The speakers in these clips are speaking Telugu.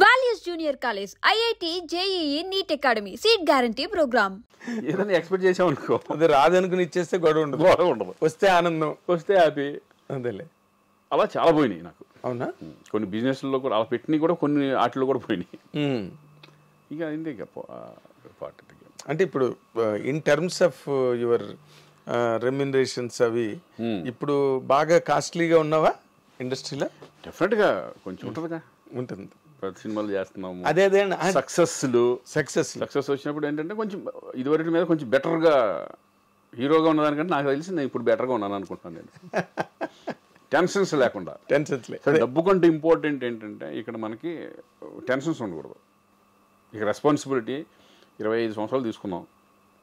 Values junior college, IIT, JEE, NEET academy, seat guarantee programme. ఏదైనా ఎక్స్పెక్ట్ చేసాం అనుకో, అది రాదనుకుని ఇచ్చేస్తే గొడవ ఉండదు. వస్తే ఆనందం, వస్తే హ్యాపీ. అదేలే. అలా చాలా పోయినాయి నాకు. అవునా? కొన్ని బిజినెస్లో కూడా అలా పెట్టినవి కూడా కొన్ని వాటిలో కూడా పోయినాయి. ఇక అయింది ఇక పార్ట్. అంటే ఇప్పుడు in terms of your remunerations అవి ఇప్పుడు బాగా కాస్ట్లీగా ఉన్నావా ఇండస్ట్రీలో? డెఫినెట్గా కొంచెం ఉంటుందిగా. ఉంటుంది. ప్రతి సినిమాలు చేస్తున్నాము. అదే సక్సెస్ వచ్చినప్పుడు ఏంటంటే కొంచెం ఇదివరకు మీద కొంచెం బెటర్గా హీరోగా ఉన్నదానికంటే నాకు తెలిసి నేను ఇప్పుడు బెటర్గా ఉన్నాను అనుకుంటున్నాను. నేను టెన్షన్స్ లేకుండా. డబ్బు కంటే ఇంపార్టెంట్ ఏంటంటే ఇక్కడ మనకి టెన్షన్స్ ఉండకూడదు. ఇక రెస్పాన్సిబిలిటీ 25 సంవత్సరాలు తీసుకున్నాం,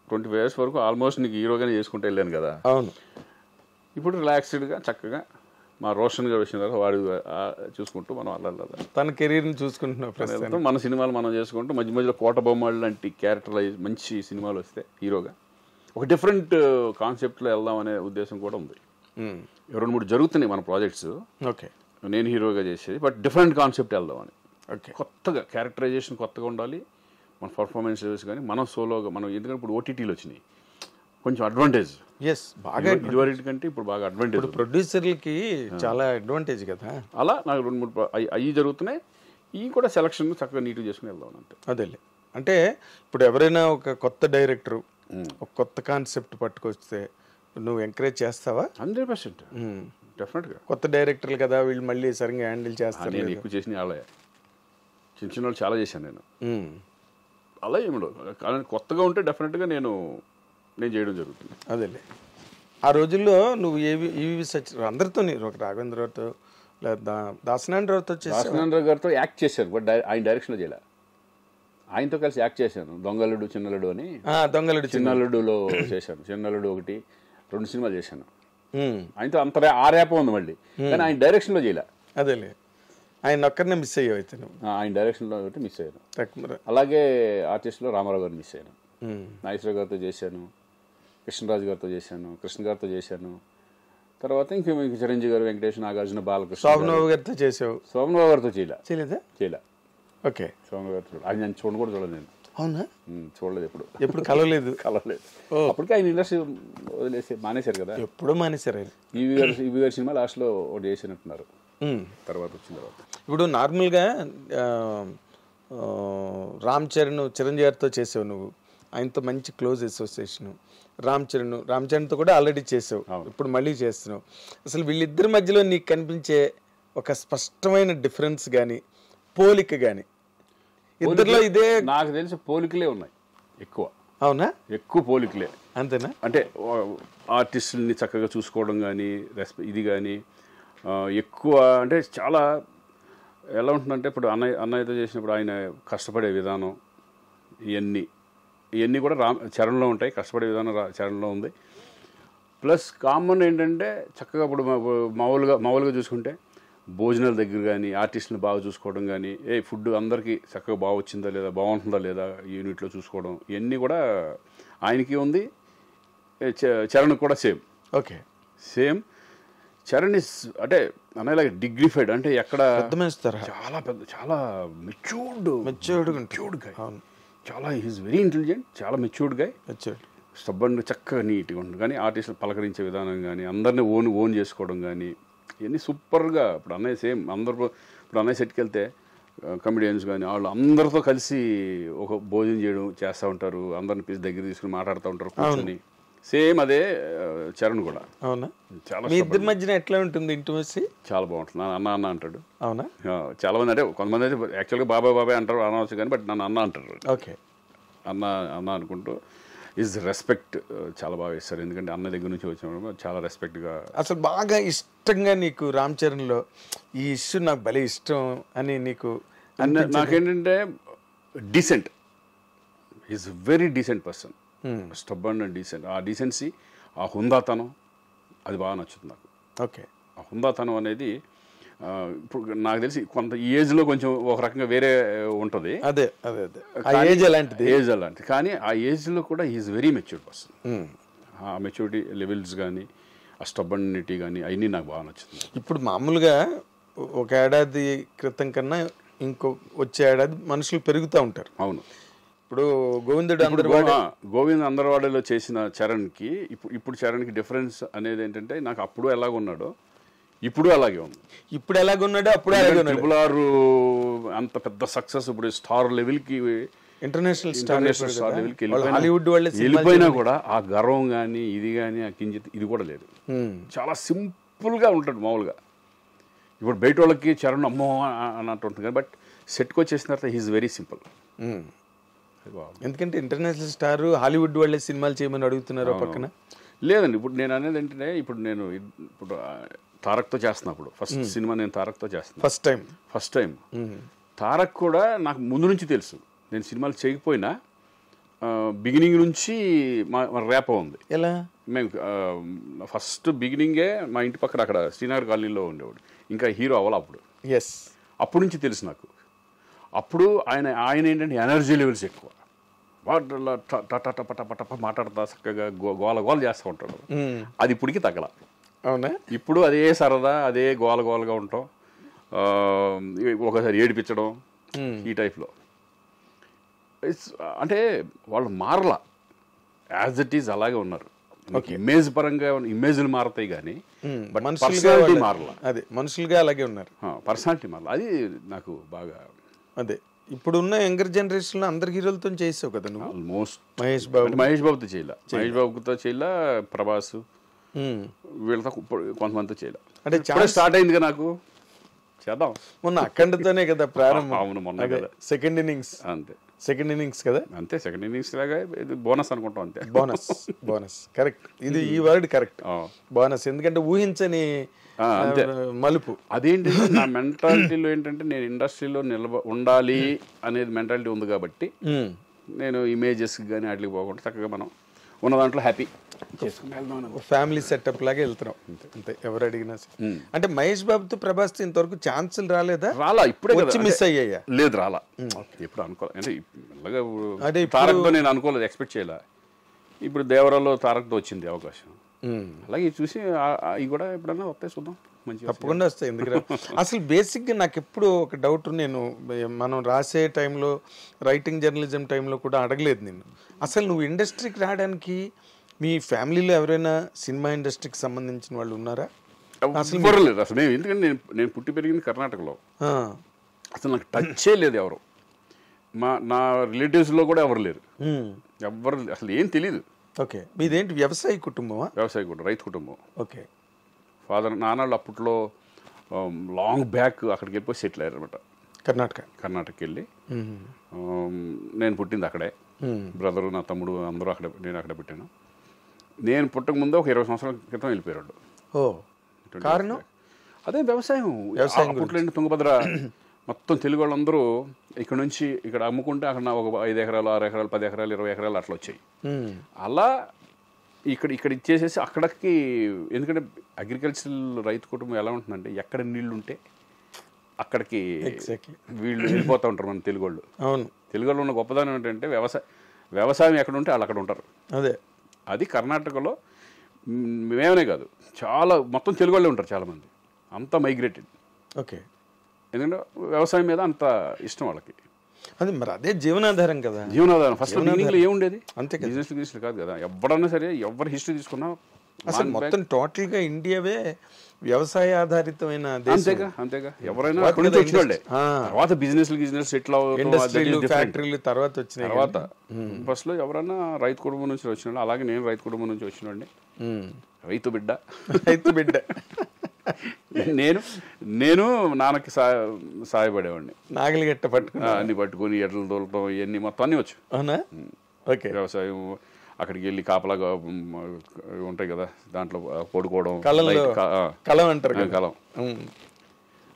25 years వరకు ఆల్మోస్ట్ నీకు హీరోగానే చేసుకుంటూ వెళ్ళాను కదా. అవును. ఇప్పుడు రిలాక్స్డ్గా చక్కగా మా రోషన్ గారు వచ్చిన తర్వాత వాడు చూసుకుంటూ మనం అలా తన కెరీర్ని చూసుకుంటున్నాం. మన సినిమాలు మనం చేసుకుంటూ మధ్య మధ్యలో కోట బొమ్మలు లాంటి క్యారెక్టరైజ్ మంచి సినిమాలు వస్తే హీరోగా ఒక డిఫరెంట్ కాన్సెప్ట్లో వెళ్దాం అనే ఉద్దేశం కూడా ఉంది. 2-3 జరుగుతున్నాయి మన ప్రాజెక్ట్స్. ఓకే. నేను హీరోగా చేసేది, బట్ డిఫరెంట్ కాన్సెప్ట్ వెళ్దామని. ఓకే. కొత్తగా క్యారెక్టరైజేషన్ కొత్తగా ఉండాలి, మన పర్ఫార్మెన్సెస్ కానీ మనం సోలోగా మనం. ఎందుకంటే ఇప్పుడు ఓటీటీలు వచ్చినాయి, కొంచెం అడ్వాంటేజ్. బాగా ఇదివరకు కంటే ఇప్పుడు బాగా అడ్వాంటేజ్. ప్రొడ్యూసర్లకి చాలా అడ్వాంటేజ్ కదా. అలా నాకు 2-3 అవి జరుగుతున్నాయి. ఇవి కూడా సెలక్షన్ చక్కగా నీట్గా చేసుకుని వెళ్దాం అంతే. అదేలే. అంటే ఇప్పుడు ఎవరైనా ఒక కొత్త డైరెక్టరు ఒక కొత్త కాన్సెప్ట్ పట్టుకొస్తే నువ్వు ఎంకరేజ్ చేస్తావా? 100% డెఫినెట్గా. కొత్త డైరెక్టర్లు కదా, వీళ్ళు మళ్ళీ సరిగ్గా హ్యాండిల్ చేస్తారు. నేను ఎక్కువ చేసిన వాళ్ళే, చిన్న వాళ్ళు చాలా చేశాను నేను. అలా ఏమిడో కానీ కొత్తగా ఉంటే డెఫినెట్గా నేను చేయడం జరుగుతుంది. అదేలే. ఆ రోజుల్లో నువ్వు అందరితో ఒక రాఘవేంద్రరావుతో లేదా దాసనారాయణ గారితో యాక్ట్ చేశాను, బట్ ఆయన డైరెక్షన్లో చేయలే. ఆయనతో కలిసి యాక్ట్ చేశాను. దొంగలుడు చిన్నలుడు అని. చిన్నలుడులో చేశాను. చిన్నలుడు 1-2 సినిమాలు చేశాను ఆయనతో. అంత ఆర్యాప ఉంది మళ్ళీ, కానీ ఆయన డైరెక్షన్లో చేయలే. అదేలే. ఆయన ఒక్కరినే మిస్ అయ్యావు అయితే నువ్వు. ఆయన డైరెక్షన్లో మిస్ అయ్యాను. అలాగే ఆర్టిస్ట్లో రామారావు గారిని మిస్ అయ్యాను. నాగేశ్వరరావు గారితో చేశాను, కృష్ణరాజు గారితో చేశాను, కృష్ణ గారితో చేశాను. తర్వాత ఇంక చిరంజీవి గారు, వెంకటేష్, నాగార్జున, బాలకృష్ణ, శోభనబాబు గారితో చేసావు. శోభనబాబు గారితో చేయలే. ఓకే. శోభనబాబు గారు అది నేను చూడలేదు. నేను అవునా? చూడలేదు, ఎప్పుడు కలవలేదు. అప్పటికే ఆయన ఇండస్ట్రీ వదిలేసి మానేశారు కదా. ఎప్పుడో మానేశారు ఆయన. ఈవి గారి సినిమా లాస్ట్లో ఒకటి చేసినట్టున్నారు. తర్వాత వచ్చిన తర్వాత ఇప్పుడు నార్మల్గా రామ్ చరణ్ గారితో చేసావు నువ్వు. ఆయనతో మంచి క్లోజ్ అసోసియేషను. రామ్ చరణ్తో కూడా ఆల్రెడీ చేసావు, ఇప్పుడు మళ్ళీ చేస్తున్నావు. అసలు వీళ్ళిద్దరి మధ్యలో నీకు కనిపించే ఒక స్పష్టమైన డిఫరెన్స్ కానీ పోలిక కానీ ఇద్దరిలో? ఇదే నాకు తెలిసి పోలికలే ఉన్నాయి ఎక్కువ. అవునా? ఎక్కువ పోలికలే. అంతేనా? అంటే ఆర్టిస్టుల్ని చక్కగా చూసుకోవడం కానీ ఇది కానీ ఎక్కువ. అంటే చాలా ఎలా ఉంటుందంటే ఇప్పుడు అన్నయ్యతో చేసినప్పుడు ఆయన కష్టపడే విధానం ఇవన్నీ కూడా చరణ్లో ఉంటాయి. కష్టపడే విధానం చరణ్లో ఉంది. ప్లస్ కామన్ ఏంటంటే చక్కగా ఇప్పుడు మామూలుగా చూసుకుంటే భోజనాల దగ్గర కానీ ఆర్టిస్టుని బాగా చూసుకోవడం కానీ, ఫుడ్ అందరికీ చక్కగా బాగా వచ్చిందా లేదా, బాగుంటుందా లేదా యూనిట్లో చూసుకోవడం, ఇవన్నీ కూడా ఆయనకి ఉంది. చరణ్ కూడా same. Okay. Same. Charan is అంటే అనేలాగా డిగ్నిఫైడ్, అంటే ఎక్కడ చాలా పెద్ద, చాలా మెచ్యూర్డ్ గాయ్. చాలా ఈజ్ వెరీ ఇంటెలిజెంట్, చాలా మెచ్యూర్డ్ గాయ్. స్టబ్బన్ చక్కగా నీట్గా ఉంటుంది. కానీ ఆర్టిస్టులు పలకరించే విధానం కానీ, అందరినీ ఓన్ చేసుకోవడం కానీ, ఇవన్నీ సూపర్గా. ఇప్పుడు అన్నయ్య సేమ్. ఇప్పుడు అన్నయ్య సెట్కి వెళ్తే కమెడియన్స్ కానీ వాళ్ళు అందరితో కలిసి ఒక భోజనం చేస్తూ ఉంటారు, అందరిని దగ్గర తీసుకుని మాట్లాడుతూ ఉంటారు కూర్చొని. సేమ్ అదే చరణ్ కూడా. అవునా? చాలా. మీ ఇద్దరి మధ్యన ఎట్లా ఉంటుంది ఇంటిమసీ? చాలా బాగుంటుంది. అన్న అంటాడు. అవునా? చాలా మంది, అంటే కొంతమంది అయితే యాక్చువల్గా బాబాయ్ అంటారు, అనవచ్చు కానీ, బట్ నన్ను అన్న అంటారు. ఓకే. అన్న అనుకుంటూ ఈజ్ రెస్పెక్ట్ చాలా బాగా ఇస్తారు. ఎందుకంటే అన్న దగ్గర నుంచి వచ్చిన చాలా రెస్పెక్ట్గా. అసలు బాగా ఇష్టంగా నీకు రామ్ చరణ్లో ఈ ఇష్యూ నాకు భలే ఇష్టం అని నీకు? నాకేంటంటే decent, is very decent person. Stubborn and decent. ఆ డీసెన్సీ, ఆ హుందాతనం, అది బాగా నచ్చుతుంది నాకు. ఓకే. ఆ హుందాతనం అనేది ఇప్పుడు నాకు తెలిసి కొంత ఈ ఏజ్లో కొంచెం ఒక రకంగా వేరే ఉంటుంది. అదే ఏజ్ అలాంటిది. కానీ ఆ ఏజ్లో కూడా ఈజ్ వెరీ మెచ్యూర్డ్ పర్సన్. ఆ మెచ్యూరిటీ లెవెల్స్ కానీ, ఆ స్టబ్బనిటీ కానీ అవన్నీ నాకు బాగా నచ్చుతుంది. ఇప్పుడు మామూలుగా 1 ఏడాది క్రితం కన్నా ఇంకో వచ్చే ఏడాది మనుషులు పెరుగుతూ ఉంటారు. అవును. ఇప్పుడు గోవిందుడు గోవింద్ అందరవాడలో చేసిన చరణ్కి ఇప్పుడు చరణ్కి డిఫరెన్స్ అనేది ఏంటంటే నాకు అప్పుడు ఎలాగున్నాడో ఇప్పుడు అలాగే ఉంది. ఇప్పుడు ఎలాగున్నాడో అప్పుడు అలాగే ఉన్నాడు. ట్రిపుల్ ఆర్ అంత పెద్ద సక్సెస్ ఇప్పుడు స్టార్ లెవెల్కి ఇంటర్నేషనల్ స్టార్ లెవెల్కి హాలీవుడ్ వెళ్ళిపోయినా కూడా ఆ గర్వం కానీ ఇది కానీ ఆ కించిత్ ఇది కూడా లేదు. చాలా సింపుల్గా ఉంటాడు మామూలుగా. ఇప్పుడు బయట వాళ్ళకి చరణ్ అమ్మో అన్నట్టు ఉంటుంది కానీ బట్ సెట్కి వచ్చేసిన తర్వాత హీఈస్ వెరీ సింపుల్. ఎందుకంటే ఇంటర్నేషనల్ స్టార్ హాలీవుడ్ వాళ్ళే సినిమాలు చేయమని అడుగుతున్నారు పక్కన. లేదండి ఇప్పుడు నేను అనేది ఏంటంటే ఇప్పుడు తారక్తో చేస్తున్నప్పుడు ఫస్ట్ సినిమా నేను తారక్తో చేస్తాను ఫస్ట్ టైం. తారక్ కూడా నాకు ముందు నుంచి తెలుసు. నేను సినిమాలు చేయకపోయినా బిగినింగ్ నుంచి మా ర్యాప్ ఉంది. ఎలా మేము ఫస్ట్ బిగినింగే మా ఇంటి పక్కన అక్కడ శ్రీనగర్ కాలనీలో ఉండేవాడు. ఇంకా హీరో అవ్వాలి అప్పుడు. అప్పటి నుంచి తెలుసు నాకు. అప్పుడు ఆయన ఏంటంటే ఎనర్జీ లెవెల్స్ ఎక్కువ. టప మాట్లాడతా చక్కగా గోల చేస్తూ ఉంటాడు. అది ఇప్పటికి తగ్గల. అవునా? ఇప్పుడు అదే సరదా అదే గోలగా ఉంటాం. ఒకసారి ఏడిపించడం ఈ టైప్లో. అంటే వాళ్ళు మారలా, యాజ్ ఇట్ ఈజ్ అలాగే ఉన్నారు. ఇమేజ్ పరంగా ఇమేజ్లు మారుతాయి కానీ పర్సనాలిటీ మారలా. అదే మనుషులుగా అలాగే ఉన్నారు, పర్సనాలిటీ మారలా. అది నాకు బాగా అదే. ఇప్పుడు ఉన్న యంగర్ జనరేషన్ లో అందరు హీరోలతో చేసావు కదా నువ్వు. ఆల్మోస్ట్ మహేష్ బాబుతో చేయలే, ప్రభాస్ వీళ్ళతో కొంతమందితో చేయలే. అంటే చాలా స్టార్ట్ అయింది కదా నాకు. చేద్దాం మొన్న అఖండతోనే కదా ప్రారంభం. అవును, మొన్న కదా సెకండ్ ఇన్నింగ్స్. అంతే, సెకండ్ ఇన్నింగ్స్ కదా. అంతే, సెకండ్ ఇన్నింగ్స్ లాగా బోనస్ అనుకుంటాం. అంతే, బోనస్ కరెక్ట్. ఇది ఈ వర్డ్ కరెక్ట్, బోనస్. ఎందుకంటే ఊహించని మలుపు. అదేంటి నా మెంటాలిటీలో ఏంటంటే నేను ఇండస్ట్రీలో ఉండాలి అనేది మెంటాలిటీ ఉంది కాబట్టి నేను ఇమేజెస్ కానీ వాటికి పోకుండా చక్కగా మనం ఉన్న దాంట్లో హ్యాపీ ఫ్యామిలీ సెటప్ లాగా వెళ్తున్నాం అంతే. ఎవరు అడిగినా అంటే మహేష్ బాబుతో ప్రభాస్ ఇంతవరకు ఛాన్సులు రాలేదా? రాలా, ఇప్పుడే వచ్చి మిస్ అయ్యాయా? లేదు, రాలా. ఇప్పుడు అనుకోలేదు అంటే తారక్తో నేను అనుకోలేదు, ఎక్స్పెక్ట్ చేయలే. ఇప్పుడు దేవరాలో తారక్తో వచ్చింది అవకాశం. అలాగే చూసి అవి కూడా ఎప్పుడన్నా వస్తాయి, చూద్దాం. మంచిగా తప్పకుండా వస్తాయి. ఎందుకంటే అసలు బేసిక్గా నాకు ఎప్పుడు ఒక డౌట్, నేను మనం రాసే టైంలో రైటింగ్ జర్నలిజం టైంలో కూడా అడగలేదు నేను, అసలు నువ్వు ఇండస్ట్రీకి రావడానికి మీ ఫ్యామిలీలో ఎవరైనా సినిమా ఇండస్ట్రీకి సంబంధించిన వాళ్ళు ఉన్నారా? అసలు లేదు. అసలు ఎందుకంటే నేను పుట్టి పెరిగింది కర్ణాటకలో. అసలు నాకు టచ్చే లేదు ఎవరు. నా రిలేటివ్స్లో కూడా ఎవరు లేరు. ఎవరు అసలు ఏం తెలీదు. ఓకే, మీదేంటి వ్యవసాయ కుటుంబమా? వ్యవసాయ కుటుంబం, రైతు కుటుంబం. ఓకే. నాన్నలు అప్పట్లో లాంగ్ బ్యాక్ అక్కడికి వెళ్ళిపోయి సెటిల్ అయ్యారు అనమాట. కర్ణాటకకి వెళ్ళి. నేను పుట్టింది అక్కడే. బ్రదరు, నా తమ్ముడు అందరూ అక్కడే, నేను అక్కడే పుట్టాను. నేను పుట్టక ముందు ఒక 20 సంవత్సరాల క్రితం వెళ్ళిపోయాడు. కారణం అదే వ్యవసాయం. అప్పట్లో తుంగభద్ర మొత్తం తెలుగు వాళ్ళందరూ ఇక్కడ నుంచి ఇక్కడ అమ్ముకుంటే అక్కడ ఒక 5 ఎకరాలు 6 ఎకరాలు 10 ఎకరాలు 20 ఎకరాలు అట్లా వచ్చాయి. అలా ఇక్కడ ఇచ్చేసేసి అక్కడికి, ఎందుకంటే అగ్రికల్చరల్ రైతు కుటుంబం ఎలా ఉంటుందంటే ఎక్కడ నీళ్లు ఉంటే అక్కడికి వీళ్ళు వెళ్ళిపోతూ ఉంటారు. మన తెలుగు వాళ్ళు. అవును, తెలుగు వాళ్ళు ఉన్న గొప్పదనం ఏంటంటే వ్యవసాయం ఎక్కడ ఉంటే వాళ్ళు అక్కడ ఉంటారు. అది కర్ణాటకలో మేమనే కాదు, చాలా మొత్తం తెలుగు వాళ్ళే ఉంటారు చాలామంది. అంతా మైగ్రేటెడ్. ఓకే. ఎందుకంటే వ్యవసాయం మీద అంత ఇష్టం వాళ్ళకి. అది మరి అదే జీవనాధారం కదా. జీవనాధారం ఫస్ట్ బిగినింగ్లో ఏముండేది? అంతే, బిజినెస్ కాదు కదా. ఎవడన్నా సరే, ఎవరి హిస్టరీ తీసుకున్నా అసలు మొత్తం టోటల్గా ఇండియావే వ్యవసాయ ఆధారితమైన దేశం. అంతేగా ఎవరైనా వచ్చిన వాళ్ళే. తర్వాత బిజినెస్ సెటిల్ ఇండస్ట్రీలు ఫ్యాక్టరీలు తర్వాత వచ్చినాయి. తర్వాత ఫస్ట్ లో ఎవరైనా రైతు కుటుంబం నుంచి వచ్చిన వాళ్ళు. అలాగే నేను రైతు కుటుంబం నుంచి వచ్చిన వాడిని. రైతు బిడ్డ నేను నాన్నకి సాయపడేవాడిని. నాగలి గట్ట అన్ని పట్టుకుని ఎడ్లు తోలటం ఇవన్నీ మొత్తం అన్నీ వచ్చు. అవునా? ఓకే. వ్యవసాయం అక్కడికి వెళ్ళి కాపలాగా ఉంటాయి కదా, దాంట్లో పడుకోవడం, కలం అంటారు, కలం.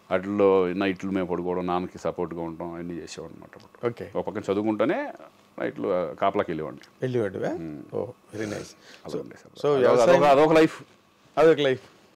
వాటిల్లో నైట్లు మేము పడుకోవడం, నాన్నకి సపోర్ట్గా ఉండటం అన్నీ చేసేవాడు అనమాట. ఓకే. ఒక పక్కన చదువుకుంటూనే నైట్లు కాపలాకి వెళ్ళేవాడిని. Very nice. సో అదొక లైఫ్.